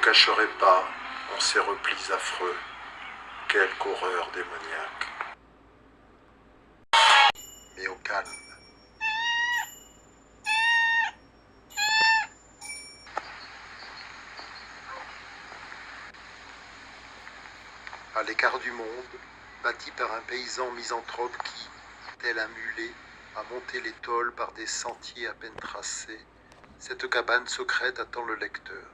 cacherai pas en ces replis affreux quelque horreur démoniaque. Mais au calme. À l'écart du monde, bâti par un paysan misanthrope qui, tel un mulet, a monté les tôles par des sentiers à peine tracés, cette cabane secrète attend le lecteur.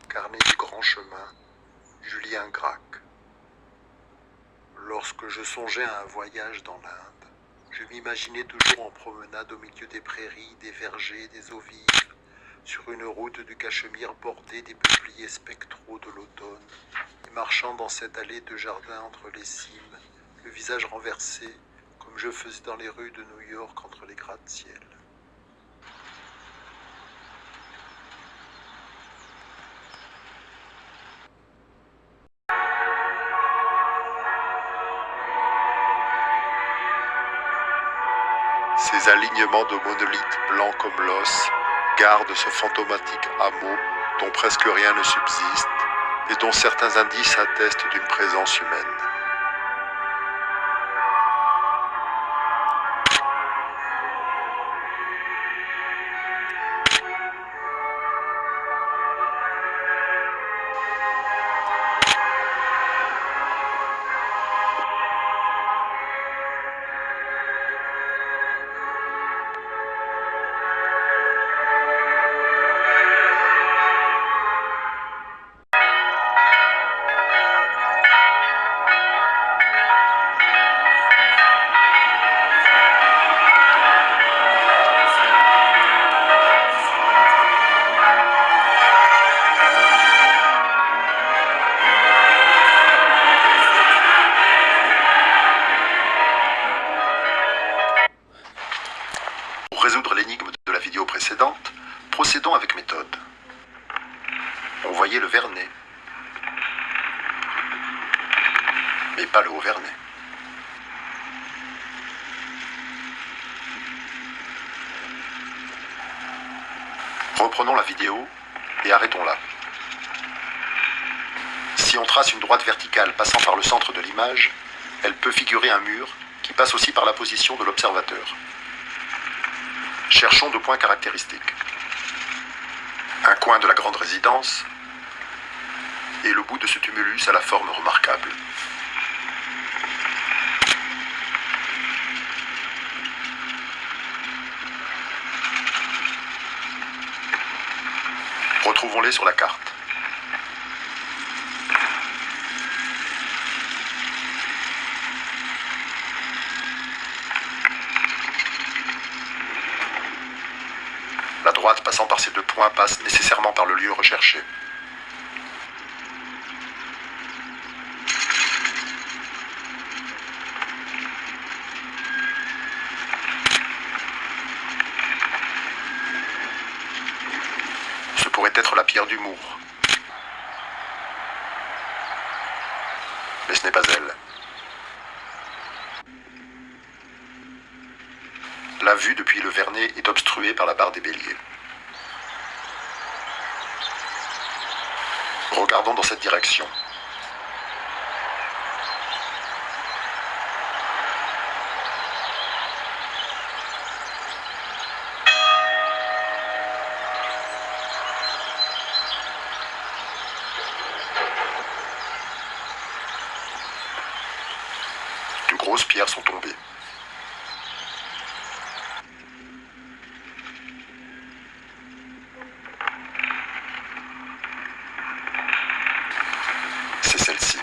Carnet du grand chemin, Julien Gracq. Lorsque je songeais à un voyage dans l'Inde, je m'imaginais toujours en promenade au milieu des prairies, des vergers, des eaux vives, sur une route du Cachemire bordée des peupliers spectraux de l'automne, et marchant dans cette allée de jardin entre les cimes, le visage renversé, comme je faisais dans les rues de New York entre les gratte-ciel. Ces alignements de monolithes blancs comme l'os gardent ce fantomatique hameau dont presque rien ne subsiste et dont certains indices attestent d'une présence humaine. Pour résoudre l'énigme de la vidéo précédente, procédons avec méthode. On voyait le Vernet, mais pas le Haut-Vernay. Reprenons la vidéo et arrêtons-la. Si on trace une droite verticale passant par le centre de l'image, elle peut figurer un mur qui passe aussi par la position de l'observateur. Cherchons deux points caractéristiques. Un coin de la grande résidence et le bout de ce tumulus à la forme remarquable. Retrouvons-les sur la carte. La droite passant par ces deux points passe nécessairement par le lieu recherché. Ce pourrait être la pierre du Mour. Mais ce n'est pas elle. La vue depuis le Vernet est obstruée par la barre des Béliers. Regardons dans cette direction. De grosses pierres sont tombées. C'est celle-ci.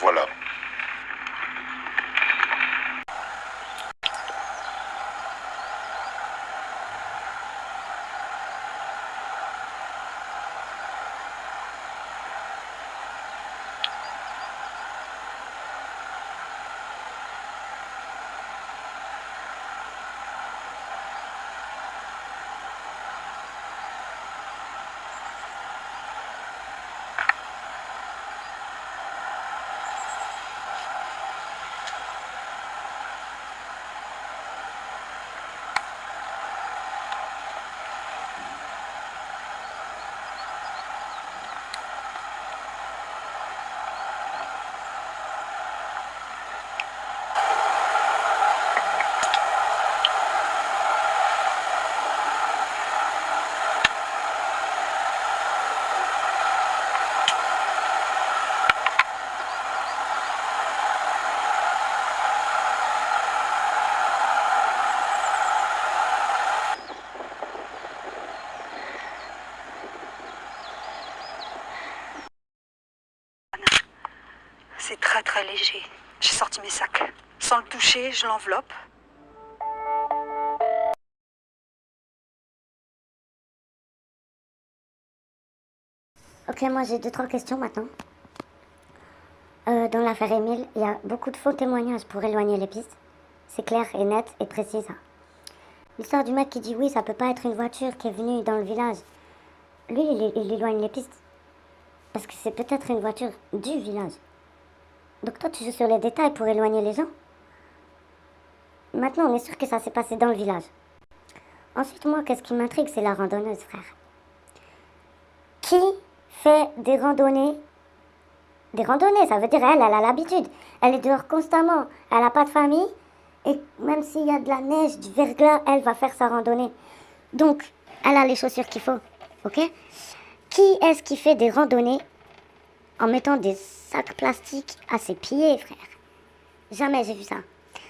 voilà. C'est très très léger. J'ai sorti mes sacs. Sans le toucher, je l'enveloppe. Ok, moi j'ai 2-3 questions maintenant. Dans l'affaire Émile, il y a beaucoup de faux témoignages pour éloigner les pistes. C'est clair et net et précis ça. L'histoire du mec qui dit oui, ça peut pas être une voiture qui est venue dans le village. Lui, il éloigne les pistes. Parce que c'est peut-être une voiture du village. Donc toi, tu joues sur les détails pour éloigner les gens. Maintenant, on est sûr que ça s'est passé dans le village. Ensuite, moi, qu'est-ce qui m'intrigue, c'est la randonneuse, frère. Qui fait des randonnées? Des randonnées, ça veut dire elle a l'habitude. Elle est dehors constamment. Elle n'a pas de famille. Et même s'il y a de la neige, du verglas, elle va faire sa randonnée. Donc, elle a les chaussures qu'il faut. Ok? Qui est-ce qui fait des randonnées en mettant des sacs plastiques à ses pieds, frère? Jamais j'ai vu ça.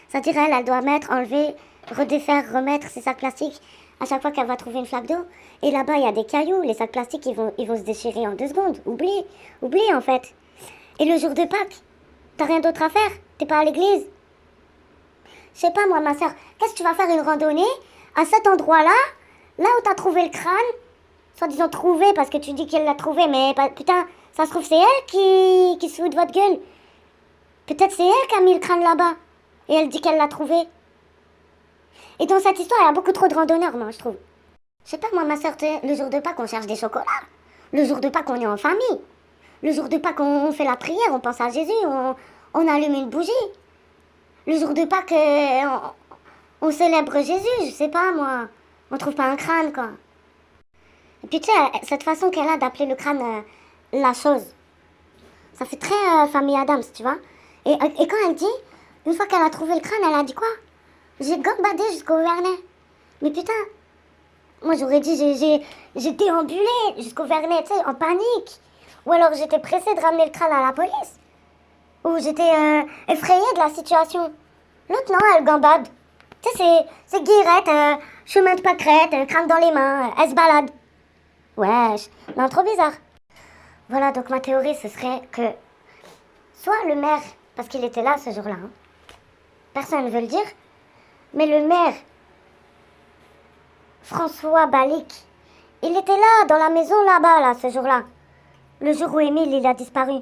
C'est-à-dire, elle doit mettre, enlever, redéfaire, remettre ses sacs plastiques à chaque fois qu'elle va trouver une flaque d'eau. Et là-bas, il y a des cailloux. Les sacs plastiques, ils vont se déchirer en 2 secondes. Oublie en fait. Et le jour de Pâques, t'as rien d'autre à faire? T'es pas à l'église? Je sais pas moi, ma soeur, qu'est-ce que tu vas faire une randonnée à cet endroit-là, là où t'as trouvé le crâne, soi-disant trouvé parce que tu dis qu'elle l'a trouvé, mais putain, ça se trouve c'est elle qui se fout de votre gueule. Peut-être c'est elle qui a mis le crâne là-bas, et elle dit qu'elle l'a trouvé. Et dans cette histoire, il y a beaucoup trop de randonneurs, moi, je trouve. Je sais pas moi, ma soeur, le jour de Pâques, on cherche des chocolats. Le jour de Pâques, on est en famille. Le jour de Pâques, on fait la prière, on pense à Jésus, on allume une bougie. Le jour de Pâques, on célèbre Jésus, je sais pas moi. On trouve pas un crâne, quoi. Et puis tu sais, cette façon qu'elle a d'appeler le crâne la chose, ça fait très famille Adams, tu vois. Et quand elle dit, une fois qu'elle a trouvé le crâne, elle a dit quoi? J'ai gambadé jusqu'au Vernet. Mais putain, moi j'aurais dit, j'ai déambulé jusqu'au Vernet, tu sais, en panique. Ou alors j'étais pressée de ramener le crâne à la police. Ou j'étais effrayée de la situation. L'autre, non, elle gambade. Tu sais, c'est guirette, chemin de pâquerette, crâne dans les mains, elle se balade. Wesh, non, trop bizarre. Voilà, donc ma théorie, ce serait que soit le maire, parce qu'il était là ce jour-là, hein, personne ne veut le dire, mais le maire, François Balic, il était là, dans la maison là-bas, là, ce jour-là. Le jour où Émile, il a disparu.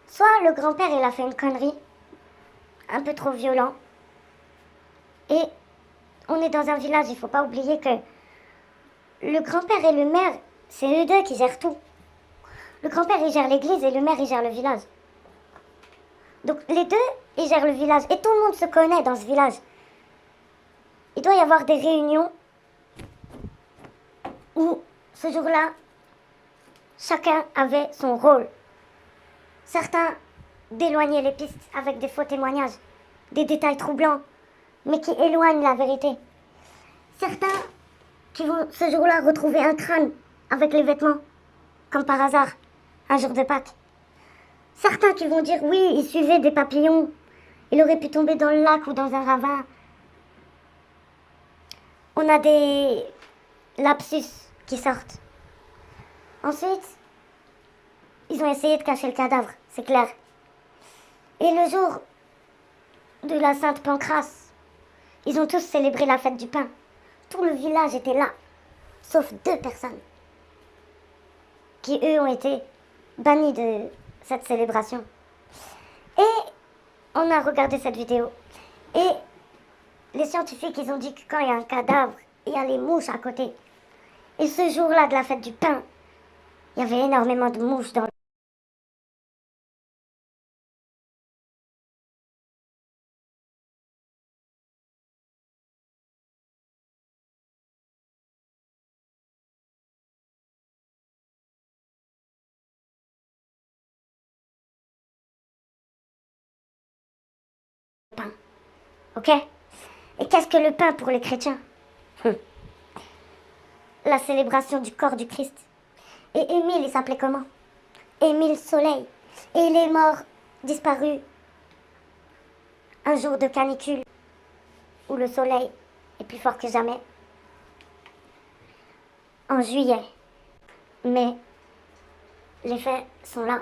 Soit le grand-père, il a fait une connerie, un peu trop violent. Et on est dans un village, il faut pas oublier que le grand-père et le maire, c'est eux deux qui gèrent tout. Le grand-père, il gère l'église et le maire, il gère le village. Donc les deux, ils gèrent le village. Et tout le monde se connaît dans ce village. Il doit y avoir des réunions où, ce jour-là, chacun avait son rôle. Certains d'éloigner les pistes avec des faux témoignages, des détails troublants, mais qui éloignent la vérité. Certains qui vont ce jour-là retrouver un crâne avec les vêtements, comme par hasard, un jour de Pâques. Certains qui vont dire oui, il suivait des papillons, il aurait pu tomber dans le lac ou dans un ravin. On a des lapsus qui sortent. Ensuite, Ils ont essayé de cacher le cadavre, c'est clair. Et le jour de la Sainte Pancrace, ils ont tous célébré la fête du pain. Tout le village était là, sauf 2 personnes, qui eux ont été bannis de cette célébration. Et on a regardé cette vidéo. Et les scientifiques, ils ont dit que quand il y a un cadavre, il y a les mouches à côté. Et ce jour-là de la fête du pain, il y avait énormément de mouches dans le pain. Ok? Et qu'est-ce que le pain pour les chrétiens? La célébration du corps du Christ. Et Émile, il s'appelait comment? Émile Soleil. Et il est mort, disparu, un jour de canicule, où le soleil est plus fort que jamais. En juillet. Mais les faits sont là.